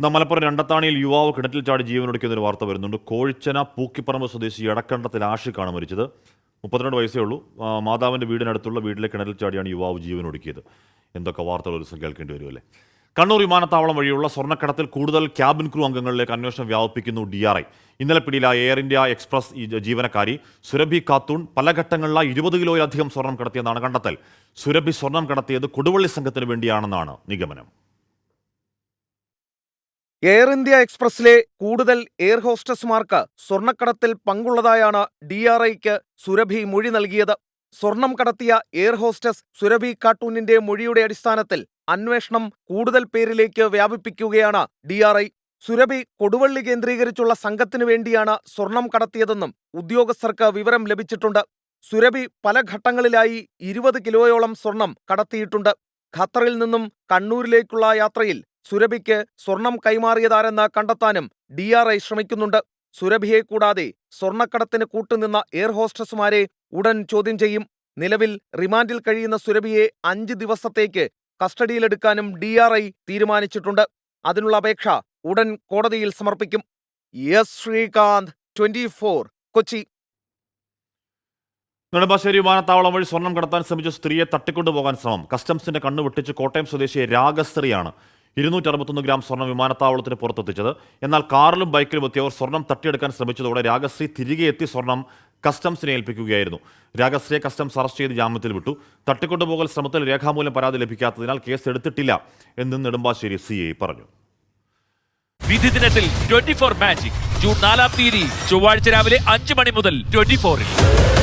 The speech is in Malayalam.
മലപ്പുറം രണ്ടത്താണിയിൽ യുവാവ് കിണറ്റിൽ ചാടി ജീവനൊടുക്കിയെന്നൊരു വാർത്ത വരുന്നുണ്ട്. കോഴിച്ചന പൂക്കിപ്പറമ്പ് സ്വദേശി എടക്കണ്ടത്തിൽ ആഷിഖാണ് മരിച്ചത്. 32 വയസ്സേ ഉള്ളൂ. മാതാവിൻ്റെ വീടിനടുത്തുള്ള വീട്ടിലെ കിണറ്റിൽ ചാടിയാണ് യുവാവ് ജീവനൊടുക്കിയത്. എന്തൊക്കെ വാർത്തകൾ ഒരു ദിവസം കേൾക്കേണ്ടി വരുമല്ലേ. കണ്ണൂർ വിമാനത്താവളം വഴിയുള്ള സ്വർണ്ണക്കടത്തിൽ കൂടുതൽ ക്യാബിൻ ക്രൂ അംഗങ്ങളിലേക്ക് അന്വേഷണം വ്യാപിപ്പിക്കുന്നു DRI. ഇന്നലെ പിടിയിലായ എയർ ഇന്ത്യ എക്സ്പ്രസ് ജീവനക്കാരി സുരഭി ഖാത്തൂൺ പല ഘട്ടങ്ങളിലായി 20 കിലോയിലധികം സ്വർണം കടത്തിയെന്നാണ് കണ്ടെത്തൽ. സുരഭി സ്വർണം കടത്തിയത് കൊടുവള്ളി സംഘത്തിന് വേണ്ടിയാണെന്നാണ് നിഗമനം. എയർ ഇന്ത്യ എക്സ്പ്രസിലെ കൂടുതൽ എയർ ഹോസ്റ്റസ്മാർക്ക് സ്വർണ്ണക്കടത്തിൽ പങ്കുള്ളതായാണ് DRIക്ക് സുരഭി മൊഴി നൽകിയത്. സ്വർണം കടത്തിയ എയർ ഹോസ്റ്റസ് സുരഭി ഖാത്തൂണിന്റെ മൊഴിയുടെ അടിസ്ഥാനത്തിൽ അന്വേഷണം കൂടുതൽ പേരിലേക്ക് വ്യാപിപ്പിക്കുകയാണ് DRI. സുരഭി കൊടുവള്ളി കേന്ദ്രീകരിച്ചുള്ള സംഘത്തിനു വേണ്ടിയാണ് സ്വർണം കടത്തിയതെന്നും ഉദ്യോഗസ്ഥർക്ക് വിവരം ലഭിച്ചിട്ടുണ്ട്. സുരഭി പല ഘട്ടങ്ങളിലായി 20 കിലോയോളം സ്വർണം കടത്തിയിട്ടുണ്ട്. ഖത്തറിൽ നിന്നും കണ്ണൂരിലേക്കുള്ള യാത്രയിൽ സുരഭിക്ക് സ്വർണം കൈമാറിയതാരെന്ന് കണ്ടെത്താനും DRI ശ്രമിക്കുന്നുണ്ട്. സുരഭിയെ കൂടാതെ സ്വർണ്ണക്കടത്തിന് കൂട്ടുനിന്ന എയർ ഹോസ്റ്റസുമാരെ ഉടൻ ചോദ്യം ചെയ്യും. നിലവിൽ റിമാൻഡിൽ കഴിയുന്ന സുരഭിയെ 5 ദിവസത്തേക്ക് കസ്റ്റഡിയിലെടുക്കാനും DRI തീരുമാനിച്ചിട്ടുണ്ട്. അതിനുള്ള അപേക്ഷ ഉടൻ കോടതിയിൽ സമർപ്പിക്കും. ശ്രീകാന്ത്, 24, കൊച്ചി. നെടുമ്പാശ്ശേരി വിമാനത്താവളം വഴി സ്വർണം കടത്താൻ ശ്രമിച്ച സ്ത്രീയെ തട്ടിക്കൊണ്ടുപോകാൻ ശ്രമം. കസ്റ്റംസിന്റെ കണ്ണു വെട്ടിച്ച് കോട്ടയം സ്വദേശിയെ രാഗസ്ത്രീയാണ് 261 ഗ്രാം സ്വർണം വിമാനത്താവളത്തിന് പുറത്തെത്തിച്ചത്. എന്നാൽ കാറിലും ബൈക്കിലും എത്തിയവർ സ്വർണം തട്ടിയെടുക്കാൻ ശ്രമിച്ചതോടെ രാഗശ്രീ തിരികെ എത്തി സ്വർണം കസ്റ്റംസിനെ ഏൽപ്പിക്കുകയായിരുന്നു. രാഗശ്രീയെ കസ്റ്റംസ് അറസ്റ്റ് ചെയ്ത് ജാമ്യത്തിൽ വിട്ടു. തട്ടിക്കൊണ്ടുപോകൽ ശ്രമത്തിൽ രേഖാമൂലം പരാതി ലഭിക്കാത്തതിനാൽ കേസ് എടുത്തിട്ടില്ല എന്ന് നെടുമ്പാശ്ശേരി CI പറഞ്ഞു. വിധി ദിനത്തിൽ 24 മാജിക് ജൂൺ 4 ചൊവ്വാഴ്ച രാവിലെ 5 മണി മുതൽ 24-ൽ.